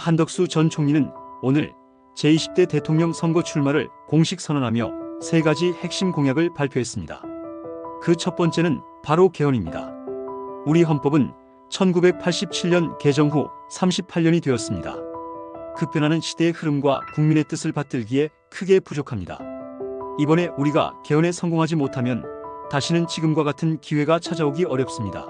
한덕수 전 총리는 오늘 제20대 대통령 선거 출마를 공식 선언하며 세 가지 핵심 공약을 발표했습니다. 그 첫 번째는 바로 개헌입니다. 우리 헌법은 1987년 개정 후 38년이 되었습니다. 급변하는 시대의 흐름과 국민의 뜻을 받들기에 크게 부족합니다. 이번에 우리가 개헌에 성공하지 못하면 다시는 지금과 같은 기회가 찾아오기 어렵습니다.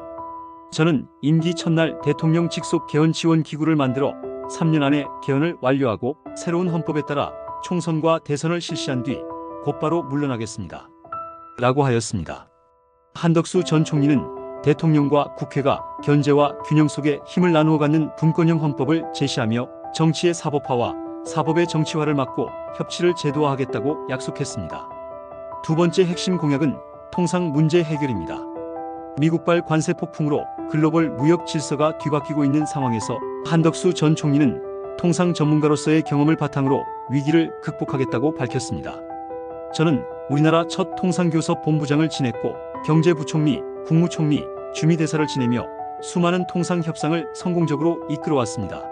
저는 임기 첫날 대통령 직속 개헌 지원 기구를 만들어 3년 안에 개헌을 완료하고 새로운 헌법에 따라 총선과 대선을 실시한 뒤 곧바로 물러나겠습니다. 라고 하였습니다. 한덕수 전 총리는 대통령과 국회가 견제와 균형 속에 힘을 나누어 갖는 분권형 헌법을 제시하며 정치의 사법화와 사법의 정치화를 막고 협치를 제도화하겠다고 약속했습니다. 두 번째 핵심 공약은 통상 문제 해결입니다. 미국발 관세 폭풍으로 글로벌 무역 질서가 뒤바뀌고 있는 상황에서 한덕수 전 총리는 통상 전문가로서의 경험을 바탕으로 위기를 극복하겠다고 밝혔습니다. 저는 우리나라 첫 통상교섭 본부장을 지냈고 경제부총리, 국무총리, 주미대사를 지내며 수많은 통상협상을 성공적으로 이끌어왔습니다.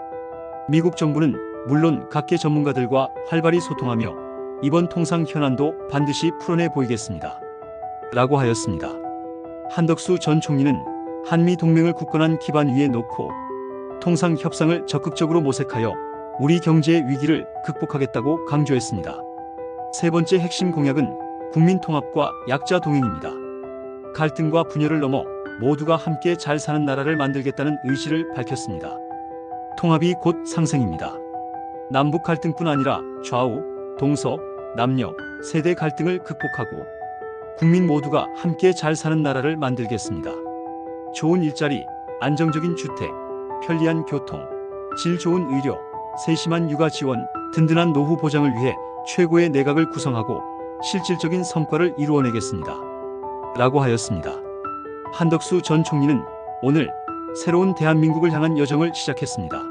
미국 정부는 물론 각계 전문가들과 활발히 소통하며 이번 통상 현안도 반드시 풀어내 보이겠습니다. 라고 하였습니다. 한덕수 전 총리는 한미 동맹을 굳건한 기반 위에 놓고 통상 협상을 적극적으로 모색하여 우리 경제의 위기를 극복하겠다고 강조했습니다. 세 번째 핵심 공약은 국민 통합과 약자 동행입니다. 갈등과 분열을 넘어 모두가 함께 잘 사는 나라를 만들겠다는 의지를 밝혔습니다. 통합이 곧 상생입니다. 남북 갈등뿐 아니라 좌우, 동서, 남녀, 세대 갈등을 극복하고 국민 모두가 함께 잘 사는 나라를 만들겠습니다. 좋은 일자리, 안정적인 주택, 편리한 교통, 질 좋은 의료, 세심한 육아 지원, 든든한 노후 보장을 위해 최고의 내각을 구성하고 실질적인 성과를 이루어내겠습니다. 라고 하였습니다. 한덕수 전 총리는 오늘 새로운 대한민국을 향한 여정을 시작했습니다.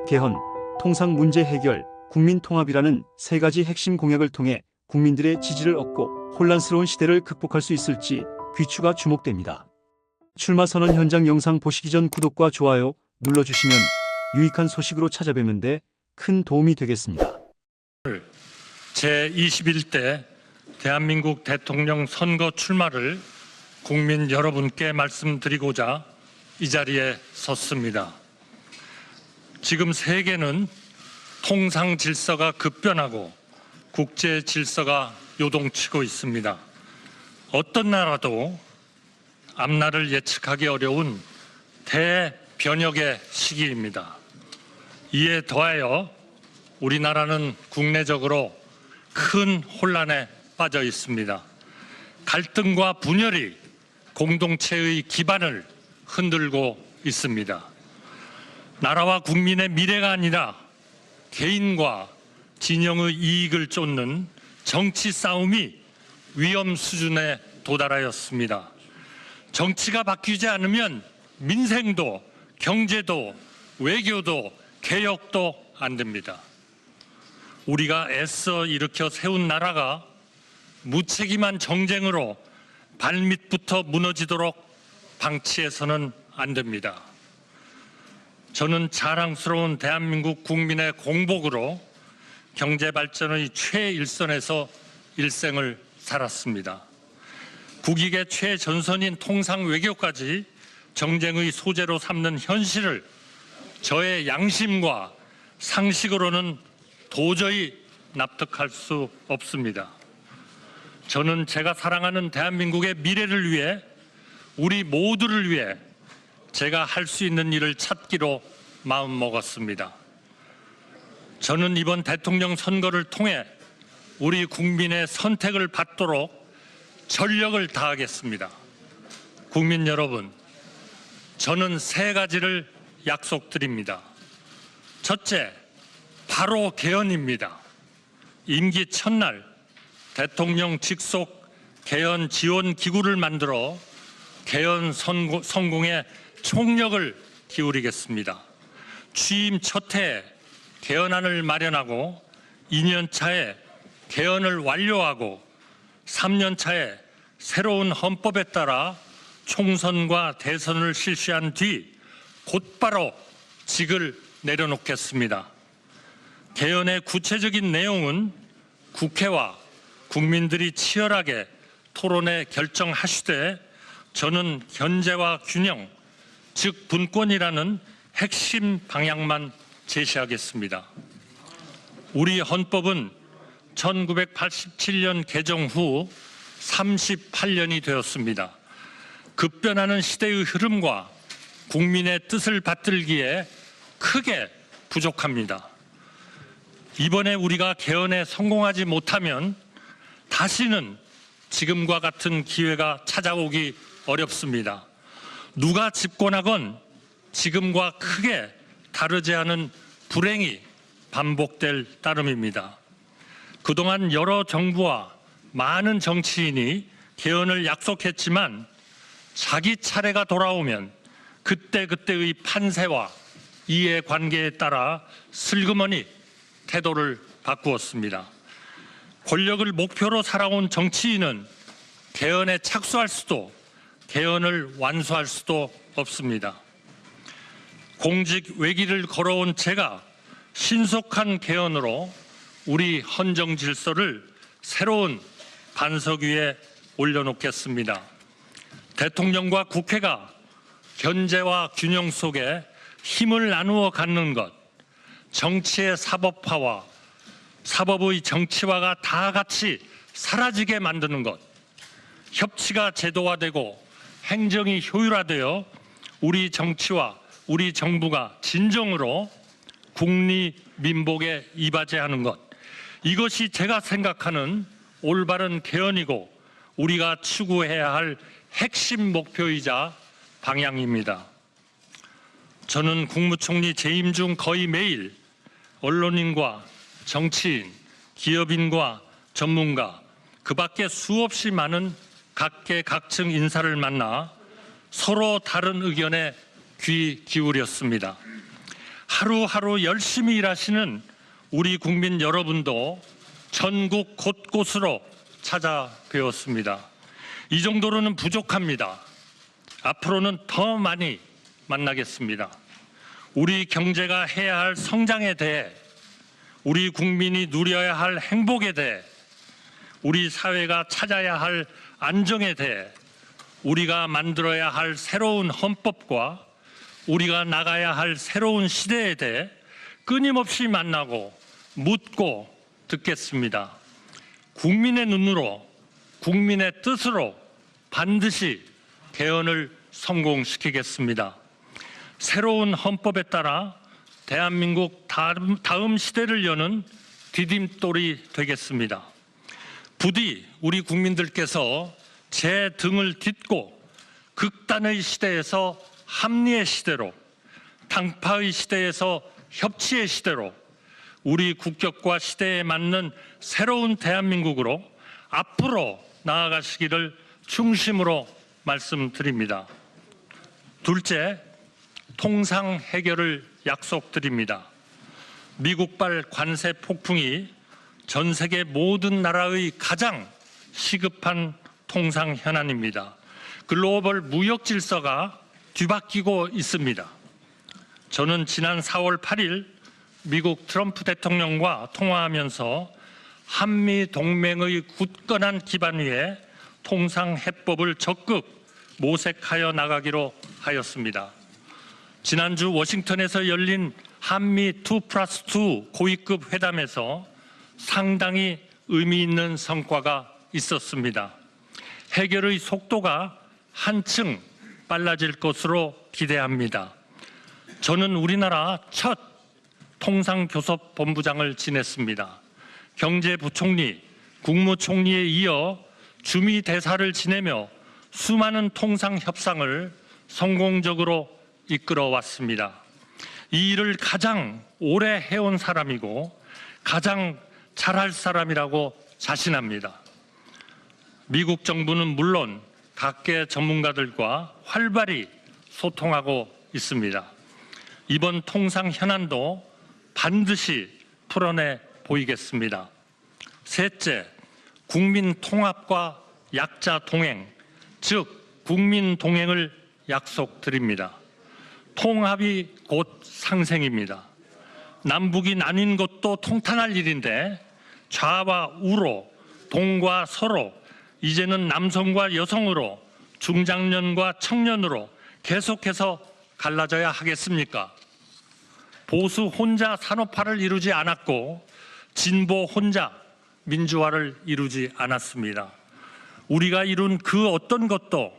개헌, 통상 문제 해결, 국민 통합이라는 세 가지 핵심 공약을 통해 국민들의 지지를 얻고 혼란스러운 시대를 극복할 수 있을지 귀추가 주목됩니다. 출마 선언 현장 영상 보시기 전 구독과 좋아요 눌러주시면 유익한 소식으로 찾아뵙는데 큰 도움이 되겠습니다. 제21대 대한민국 대통령 선거 출마를 국민 여러분께 말씀드리고자 이 자리에 섰습니다. 지금 세계는 통상 질서가 급변하고 국제 질서가 요동치고 있습니다. 어떤 나라도 앞날을 예측하기 어려운 대변혁의 시기입니다. 이에 더하여 우리나라는 국내적으로 큰 혼란에 빠져 있습니다. 갈등과 분열이 공동체의 기반을 흔들고 있습니다. 나라와 국민의 미래가 아니라 개인과 진영의 이익을 쫓는 정치 싸움이 위험 수준에 도달하였습니다. 정치가 바뀌지 않으면 민생도 경제도 외교도 개혁도 안 됩니다. 우리가 애써 일으켜 세운 나라가 무책임한 정쟁으로 발밑부터 무너지도록 방치해서는 안 됩니다. 저는 자랑스러운 대한민국 국민의 공복으로 경제 발전의 최일선에서 일생을 살았습니다. 국익의 최전선인 통상 외교까지 정쟁의 소재로 삼는 현실을 저의 양심과 상식으로는 도저히 납득할 수 없습니다. 저는 제가 사랑하는 대한민국의 미래를 위해 우리 모두를 위해 제가 할 수 있는 일을 찾기로 마음먹었습니다. 저는 이번 대통령 선거를 통해 우리 국민의 선택을 받도록 전력을 다하겠습니다. 국민 여러분, 저는 세 가지를 약속드립니다. 첫째, 바로 개헌입니다. 임기 첫날 대통령 직속 개헌 지원 기구를 만들어 개헌 성공에 총력을 기울이겠습니다. 취임 첫 해에 개헌안을 마련하고 2년 차에 개헌을 완료하고 3년 차에 새로운 헌법에 따라 총선과 대선을 실시한 뒤 곧바로 직을 내려놓겠습니다. 개헌의 구체적인 내용은 국회와 국민들이 치열하게 토론해 결정하시되 저는 견제와 균형, 즉 분권이라는 핵심 방향만 제시하겠습니다. 우리 헌법은 1987년 개정 후 38년이 되었습니다. 급변하는 시대의 흐름과 국민의 뜻을 받들기에 크게 부족합니다. 이번에 우리가 개헌에 성공하지 못하면 다시는 지금과 같은 기회가 찾아오기 어렵습니다. 누가 집권하건 지금과 크게 다르지 않은 불행이 반복될 따름입니다. 그동안 여러 정부와 많은 정치인이 개헌을 약속했지만 자기 차례가 돌아오면 그때그때의 판세와 이해관계에 따라 슬그머니 태도를 바꾸었습니다. 권력을 목표로 살아온 정치인은 개헌에 착수할 수도 개헌을 완수할 수도 없습니다. 공직 외길을 걸어온 제가 신속한 개헌으로 우리 헌정 질서를 새로운 반석 위에 올려놓겠습니다. 대통령과 국회가 견제와 균형 속에 힘을 나누어 갖는 것, 정치의 사법화와 사법의 정치화가 다 같이 사라지게 만드는 것, 협치가 제도화되고 행정이 효율화되어 우리 정치와 우리 정부가 진정으로 국리민복에 이바지하는 것, 이것이 제가 생각하는 올바른 개헌이고 우리가 추구해야 할 핵심 목표이자 방향입니다. 저는 국무총리 재임 중 거의 매일 언론인과 정치인, 기업인과 전문가, 그 밖에 수없이 많은 각계각층 인사를 만나 서로 다른 의견에 귀 기울였습니다. 하루하루 열심히 일하시는 우리 국민 여러분도 전국 곳곳으로 찾아뵈었습니다. 이 정도로는 부족합니다. 앞으로는 더 많이 만나겠습니다. 우리 경제가 해야 할 성장에 대해, 우리 국민이 누려야 할 행복에 대해, 우리 사회가 찾아야 할 안정에 대해, 우리가 만들어야 할 새로운 헌법과 우리가 나가야 할 새로운 시대에 대해 끊임없이 만나고 묻고 듣겠습니다. 국민의 눈으로, 국민의 뜻으로 반드시 개헌을 성공시키겠습니다. 새로운 헌법에 따라 대한민국 다음 시대를 여는 디딤돌이 되겠습니다. 부디 우리 국민들께서 제 등을 딛고 극단의 시대에서 합리의 시대로, 당파의 시대에서 협치의 시대로 우리 국격과 시대에 맞는 새로운 대한민국으로 앞으로 나아가시기를 중심으로 말씀드립니다. 둘째, 통상 해결을 약속드립니다. 미국발 관세 폭풍이 전 세계 모든 나라의 가장 시급한 통상 현안입니다. 글로벌 무역 질서가 뒤바뀌고 있습니다. 저는 지난 4월 8일 미국 트럼프 대통령과 통화하면서 한미 동맹의 굳건한 기반 위에 통상 해법을 적극 모색하여 나가기로 하였습니다. 지난주 워싱턴에서 열린 한미 2+2 고위급 회담에서 상당히 의미 있는 성과가 있었습니다. 해결의 속도가 한층 빨라질 것으로 기대합니다. 저는 우리나라 첫 통상교섭본부장을 지냈습니다. 경제부총리, 국무총리에 이어 주미대사를 지내며 수많은 통상협상을 성공적으로 이끌어 왔습니다. 이 일을 가장 오래 해온 사람이고 가장 잘할 사람이라고 자신합니다. 미국 정부는 물론 각계 전문가들과 활발히 소통하고 있습니다. 이번 통상 현안도 반드시 풀어내 보이겠습니다. 셋째, 국민 통합과 약자 동행, 즉 국민 동행을 약속드립니다. 통합이 곧 상생입니다. 남북이 나뉜 것도 통탄할 일인데 좌와 우로, 동과 서로, 이제는 남성과 여성으로, 중장년과 청년으로 계속해서 갈라져야 하겠습니까? 보수 혼자 산업화를 이루지 않았고 진보 혼자 민주화를 이루지 않았습니다. 우리가 이룬 그 어떤 것도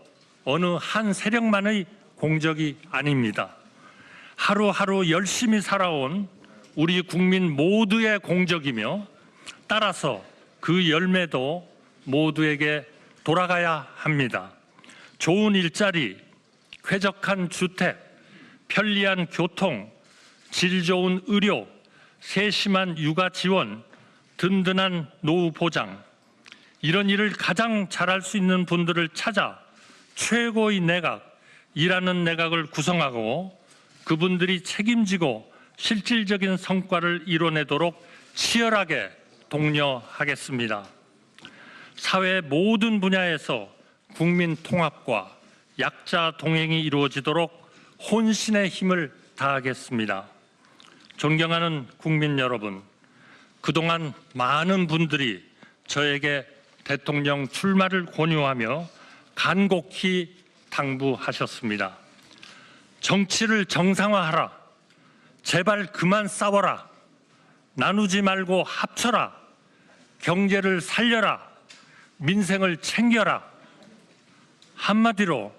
어느 한 세력만의 공적이 아닙니다. 하루하루 열심히 살아온 우리 국민 모두의 공적이며 따라서 그 열매도 모두에게 돌아가야 합니다. 좋은 일자리, 쾌적한 주택, 편리한 교통, 질 좋은 의료, 세심한 육아 지원, 든든한 노후 보장, 이런 일을 가장 잘할 수 있는 분들을 찾아 최고의 내각, 일하는 내각을 구성하고 그분들이 책임지고 실질적인 성과를 이뤄내도록 치열하게 독려하겠습니다. 사회 모든 분야에서 국민 통합과 약자 동행이 이루어지도록 혼신의 힘을 다하겠습니다. 존경하는 국민 여러분, 그동안 많은 분들이 저에게 대통령 출마를 권유하며 간곡히 당부하셨습니다. 정치를 정상화하라. 제발 그만 싸워라. 나누지 말고 합쳐라. 경제를 살려라. 민생을 챙겨라. 한마디로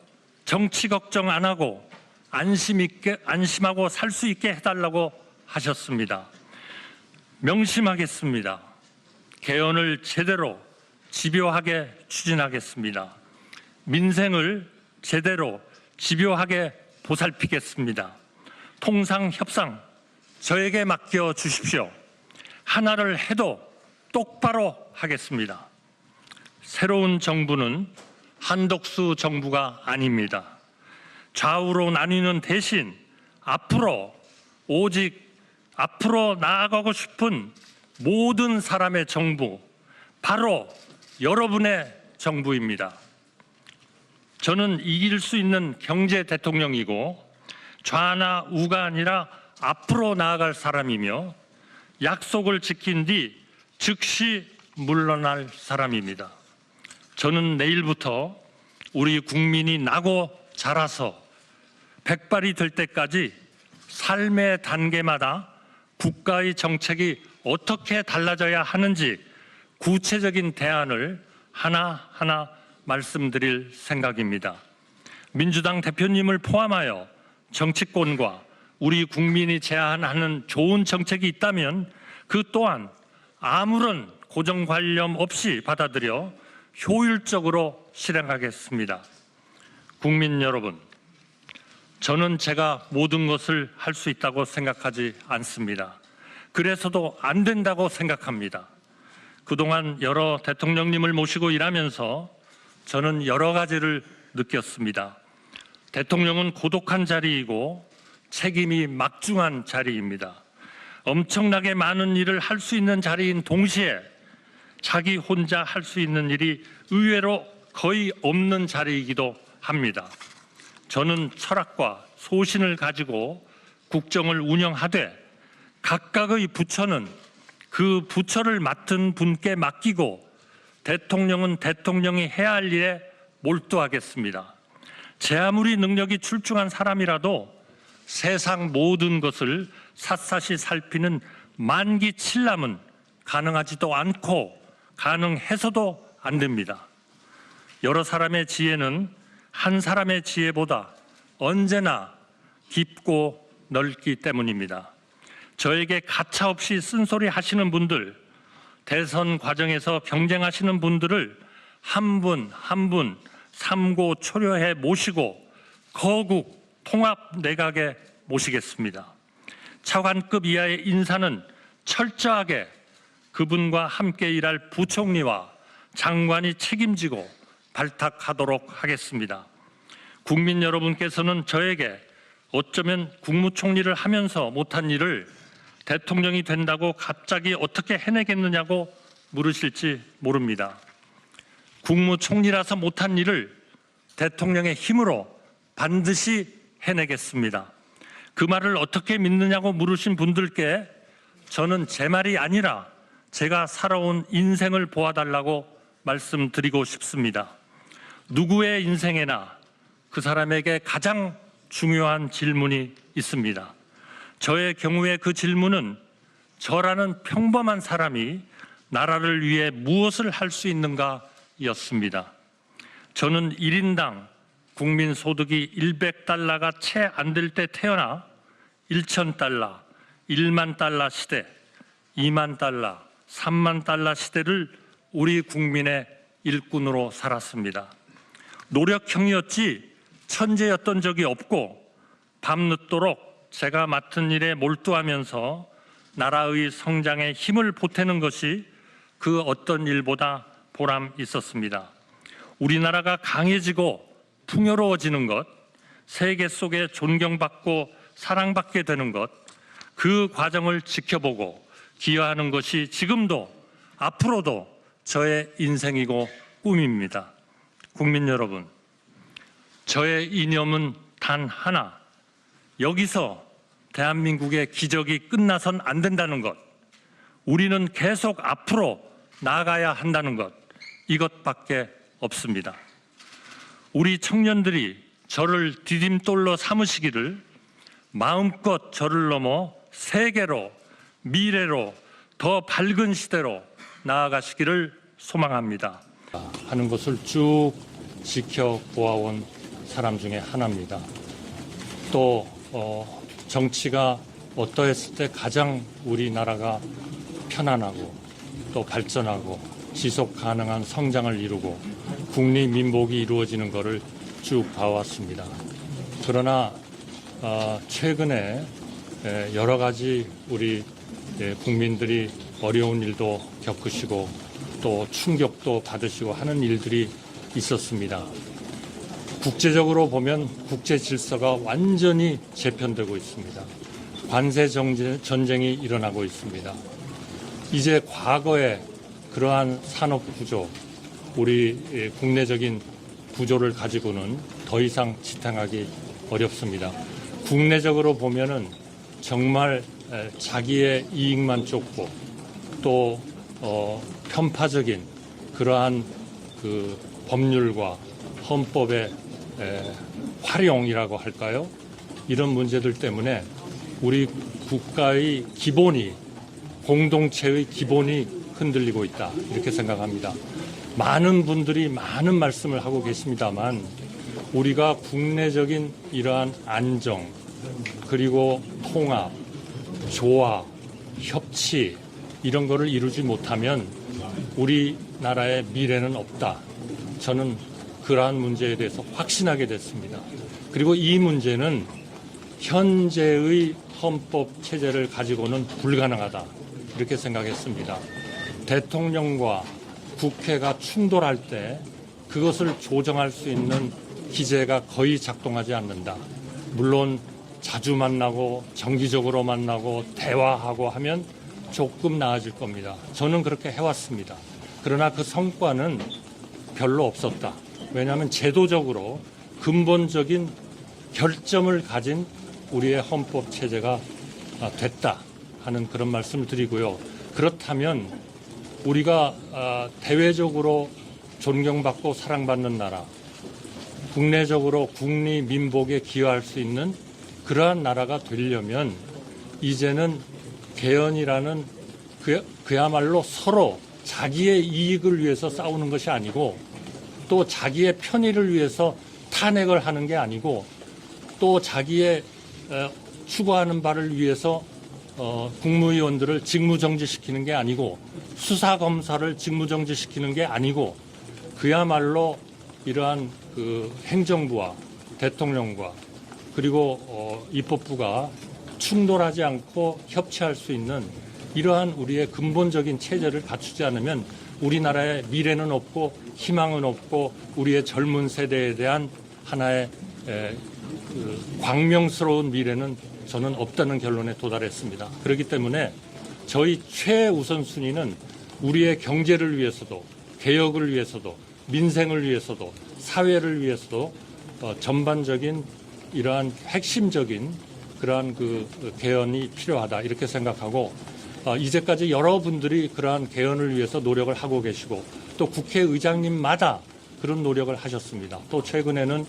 정치 걱정 안 하고 안심하고 살 수 있게 해달라고 하셨습니다. 명심하겠습니다. 개헌을 제대로 집요하게 추진하겠습니다. 민생을 제대로 집요하게 보살피겠습니다. 통상 협상 저에게 맡겨 주십시오. 하나를 해도 똑바로 하겠습니다. 새로운 정부는 한덕수 정부가 아닙니다. 좌우로 나뉘는 대신 앞으로 나아가고 싶은 모든 사람의 정부, 바로 여러분의 정부입니다. 저는 이길 수 있는 경제 대통령이고 좌나 우가 아니라 앞으로 나아갈 사람이며 약속을 지킨 뒤 즉시 물러날 사람입니다. 저는 내일부터 우리 국민이 나고 자라서 백발이 될 때까지 삶의 단계마다 국가의 정책이 어떻게 달라져야 하는지 구체적인 대안을 하나하나 말씀드릴 생각입니다. 민주당 대표님을 포함하여 정치권과 우리 국민이 제안하는 좋은 정책이 있다면 그 또한 아무런 고정관념 없이 받아들여 효율적으로 실행하겠습니다. 국민 여러분, 저는 제가 모든 것을 할 수 있다고 생각하지 않습니다. 그래서도 안 된다고 생각합니다. 그동안 여러 대통령님을 모시고 일하면서 저는 여러 가지를 느꼈습니다. 대통령은 고독한 자리이고 책임이 막중한 자리입니다. 엄청나게 많은 일을 할 수 있는 자리인 동시에 자기 혼자 할 수 있는 일이 의외로 거의 없는 자리이기도 합니다. 저는 철학과 소신을 가지고 국정을 운영하되 각각의 부처는 그 부처를 맡은 분께 맡기고 대통령은 대통령이 해야 할 일에 몰두하겠습니다. 제 아무리 능력이 출중한 사람이라도 세상 모든 것을 샅샅이 살피는 만기칠람은 가능하지도 않고 가능해서도 안 됩니다. 여러 사람의 지혜는 한 사람의 지혜보다 언제나 깊고 넓기 때문입니다. 저에게 가차없이 쓴소리 하시는 분들, 대선 과정에서 경쟁하시는 분들을 한 분 한 분 삼고 초려해 모시고 거국 통합 내각에 모시겠습니다. 차관급 이하의 인사는 철저하게 그분과 함께 일할 부총리와 장관이 책임지고 발탁하도록 하겠습니다. 국민 여러분께서는 저에게 어쩌면 국무총리를 하면서 못한 일을 대통령이 된다고 갑자기 어떻게 해내겠느냐고 물으실지 모릅니다. 국무총리라서 못한 일을 대통령의 힘으로 반드시 해내겠습니다. 그 말을 어떻게 믿느냐고 물으신 분들께 저는 제 말이 아니라 제가 살아온 인생을 보아달라고 말씀드리고 싶습니다. 누구의 인생에나 그 사람에게 가장 중요한 질문이 있습니다. 저의 경우에 그 질문은 저라는 평범한 사람이 나라를 위해 무엇을 할 수 있는가였습니다. 저는 1인당 국민 소득이 100달러가 채 안 될 때 태어나 1,000달러, 1만 달러 시대, 2만 달러, 3만 달러 시대를 우리 국민의 일꾼으로 살았습니다. 노력형이었지 천재였던 적이 없고 밤늦도록 제가 맡은 일에 몰두하면서 나라의 성장에 힘을 보태는 것이 그 어떤 일보다 보람 있었습니다. 우리나라가 강해지고 풍요로워지는 것, 세계 속에 존경받고 사랑받게 되는 것, 그 과정을 지켜보고 기여하는 것이 지금도 앞으로도 저의 인생이고 꿈입니다. 국민 여러분, 저의 이념은 단 하나, 여기서 대한민국의 기적이 끝나선 안 된다는 것, 우리는 계속 앞으로 나아가야 한다는 것, 이것밖에 없습니다. 우리 청년들이 저를 디딤돌로 삼으시기를 마음껏 저를 넘어 세계로, 미래로, 더 밝은 시대로 나아가시기를 소망합니다. 하는 것을 쭉 지켜보아온 사람 중에 하나입니다. 또 정치가 어떠했을 때 가장 우리나라가 편안하고 또 발전하고 지속 가능한 성장을 이루고 국리민복이 이루어지는 것을 쭉 봐왔습니다. 그러나 최근에 여러 가지 우리 국민들이 어려운 일도 겪으시고 또 충격도 받으시고 하는 일들이 있었습니다. 국제적으로 보면 국제 질서가 완전히 재편되고 있습니다. 관세 전쟁이 일어나고 있습니다. 이제 과거의 그러한 산업 구조, 우리 국내적인 구조를 가지고는 더 이상 지탱하기 어렵습니다. 국내적으로 보면은 정말 자기의 이익만 쫓고 또 편파적인 그러한 그 법률과 헌법의 활용이라고 할까요? 이런 문제들 때문에 우리 국가의 기본이, 공동체의 기본이 흔들리고 있다, 이렇게 생각합니다. 많은 분들이 많은 말씀을 하고 계십니다만 우리가 국내적인 이러한 안정, 그리고 통합, 조화, 협치 이런 거를 이루지 못하면 우리나라의 미래는 없다. 저는 그러한 문제에 대해서 확신하게 됐습니다. 그리고 이 문제는 현재의 헌법 체제를 가지고는 불가능하다, 이렇게 생각했습니다. 대통령과 국회가 충돌할 때 그것을 조정할 수 있는 기제가 거의 작동하지 않는다. 물론 자주 만나고 정기적으로 만나고 대화하고 하면 조금 나아질 겁니다. 저는 그렇게 해왔습니다. 그러나 그 성과는 별로 없었다. 왜냐하면 제도적으로 근본적인 결점을 가진 우리의 헌법 체제가 됐다 하는 그런 말씀을 드리고요. 그렇다면 우리가 대외적으로 존경받고 사랑받는 나라, 국내적으로 국리민복에 기여할 수 있는 그러한 나라가 되려면 이제는 개헌이라는 그야말로 서로 자기의 이익을 위해서 싸우는 것이 아니고 또 자기의 편의를 위해서 탄핵을 하는 게 아니고 또 자기의 추구하는 바를 위해서 국무위원들을 직무정지시키는 게 아니고 수사검사를 직무정지시키는 게 아니고 그야말로 이러한 그 행정부와 대통령과 그리고 입법부가 충돌하지 않고 협치할 수 있는 이러한 우리의 근본적인 체제를 갖추지 않으면 우리나라의 미래는 없고 희망은 없고 우리의 젊은 세대에 대한 하나의 광명스러운 미래는 저는 없다는 결론에 도달했습니다. 그렇기 때문에 저희 최우선순위는 우리의 경제를 위해서도 개혁을 위해서도 민생을 위해서도 사회를 위해서도 전반적인 이러한 핵심적인 그러한 그 개헌이 필요하다, 이렇게 생각하고 이제까지 여러분들이 그러한 개헌을 위해서 노력을 하고 계시고 또 국회의장님마다 그런 노력을 하셨습니다. 또 최근에는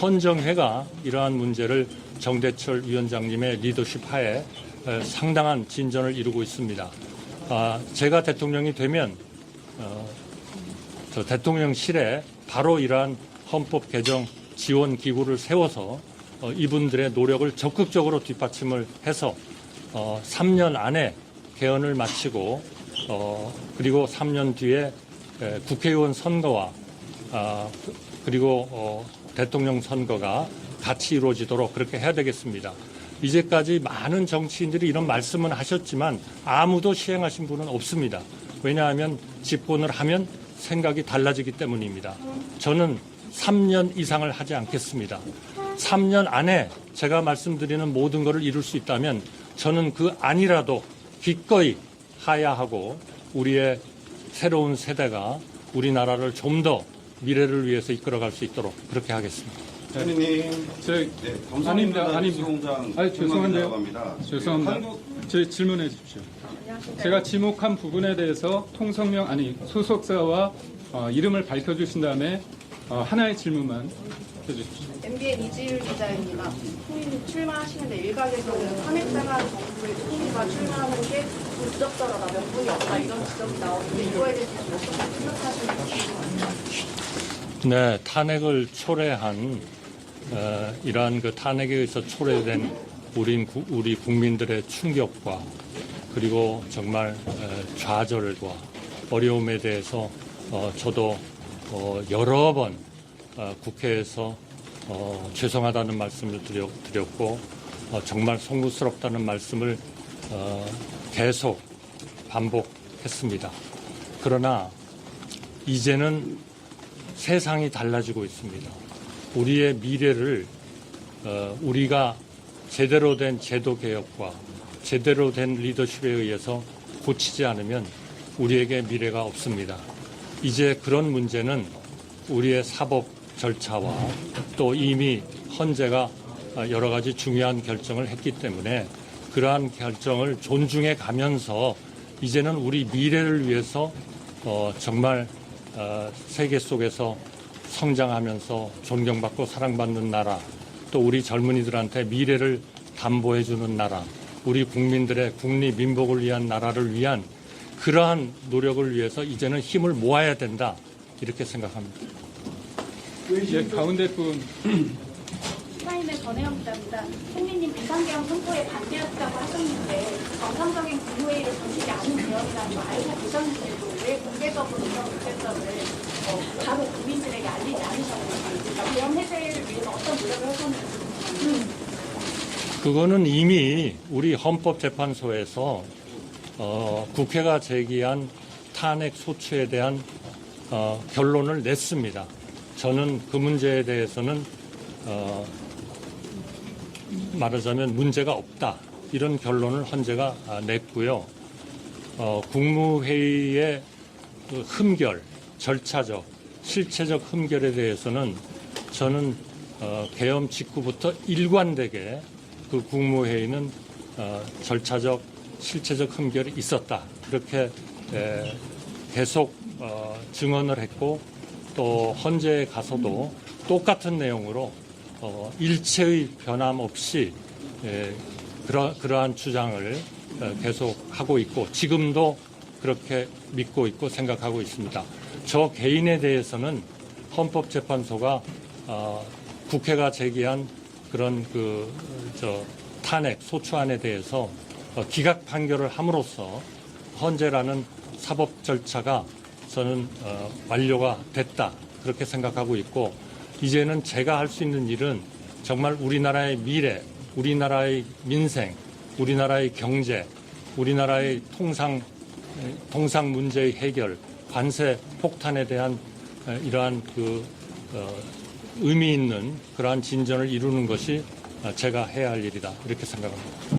헌정회가 이러한 문제를 정대철 위원장님의 리더십 하에 상당한 진전을 이루고 있습니다. 제가 대통령이 되면 저 대통령실에 바로 이러한 헌법 개정 지원 기구를 세워서 이분들의 노력을 적극적으로 뒷받침을 해서 3년 안에 개헌을 마치고 그리고 3년 뒤에 국회의원 선거와 그리고 대통령 선거가 같이 이루어지도록 그렇게 해야 되겠습니다. 이제까지 많은 정치인들이 이런 말씀은 하셨지만 아무도 시행하신 분은 없습니다. 왜냐하면 집권을 하면 생각이 달라지기 때문입니다. 저는 3년 이상을 하지 않겠습니다. 3년 안에 제가 말씀드리는 모든 것을 이룰 수 있다면 저는 그 안이라도 기꺼이 하야하고 우리의 새로운 세대가 우리나라를 좀 더 미래를 위해서 이끌어갈 수 있도록 그렇게 하겠습니다. 대표님, 아닙니다. 공장 죄송한데요. 죄송합니다. 제 질문해 주십시오. 제가 지목한 부분에 대해서 소속사와 이름을 밝혀주신 다음에 하나의 질문만 해주십시오. MBN 이지율 기자입니다. 총리님 출마하시는데 일각에서는 탄핵당한 정부의 총리가 출마하는 게 부적절하다, 명분이 없다 이런 지적이 나오는데 이거에 대해서 어떻게 생각하시는지. 네, 탄핵을 초래한 이러한 그 탄핵에 의해서 초래된 우리 국민들의 충격과 그리고 정말 좌절과 어려움에 대해서 저도 여러 번 국회에서 죄송하다는 말씀을 드렸고 정말 송구스럽다는 말씀을 계속 반복했습니다. 그러나 이제는 세상이 달라지고 있습니다. 우리의 미래를 우리가 제대로 된 제도 개혁과 제대로 된 리더십에 의해서 고치지 않으면 우리에게 미래가 없습니다. 이제 그런 문제는 우리의 사법 절차와 또 이미 헌재가 여러 가지 중요한 결정을 했기 때문에 그러한 결정을 존중해 가면서 이제는 우리 미래를 위해서 정말 세계 속에서 성장하면서 존경받고 사랑받는 나라, 또 우리 젊은이들한테 미래를 담보해주는 나라, 우리 국민들의 국리 민복을 위한 나라를 위한 그러한 노력을 위해서 이제는 힘을 모아야 된다, 이렇게 생각합니다. 예, 가운데 분. 시사인의 전혜영 기자입니다. 총리님 비상계엄 선포에 반대했다고 하셨는데 정상적인 국무회의를 거치지 않은 계엄이라는 거 알고 계셨는데도 왜 공개적으로 이런 문제점을 바로 국민들에게 알리지 않으셨는지, 계엄 해제를 위해서 어떤 노력을 하셨는지. 그거는 이미 우리 헌법재판소에서 국회가 제기한 탄핵 소추에 대한 결론을 냈습니다. 저는 그 문제에 대해서는 말하자면 문제가 없다, 이런 결론을 헌재가 냈고요. 국무회의의 그 흠결, 절차적, 실체적 흠결에 대해서는 저는 계엄 직후부터 일관되게 그 국무회의는 절차적, 실체적 흠결이 있었다, 그렇게 계속 증언을 했고, 또 헌재에 가서도 똑같은 내용으로 일체의 변함 없이 그러한 주장을 계속 하고 있고 지금도 그렇게 믿고 있고 생각하고 있습니다. 저 개인에 대해서는 헌법재판소가 국회가 제기한 그런 탄핵 소추안에 대해서 기각 판결을 함으로써 헌재라는 사법 절차가 저는 완료가 됐다, 그렇게 생각하고 있고, 이제는 제가 할 수 있는 일은 정말 우리나라의 미래, 우리나라의 민생, 우리나라의 경제, 우리나라의 통상 문제의 해결, 관세 폭탄에 대한 이러한 의미 있는 그러한 진전을 이루는 것이 제가 해야 할 일이다, 이렇게 생각합니다.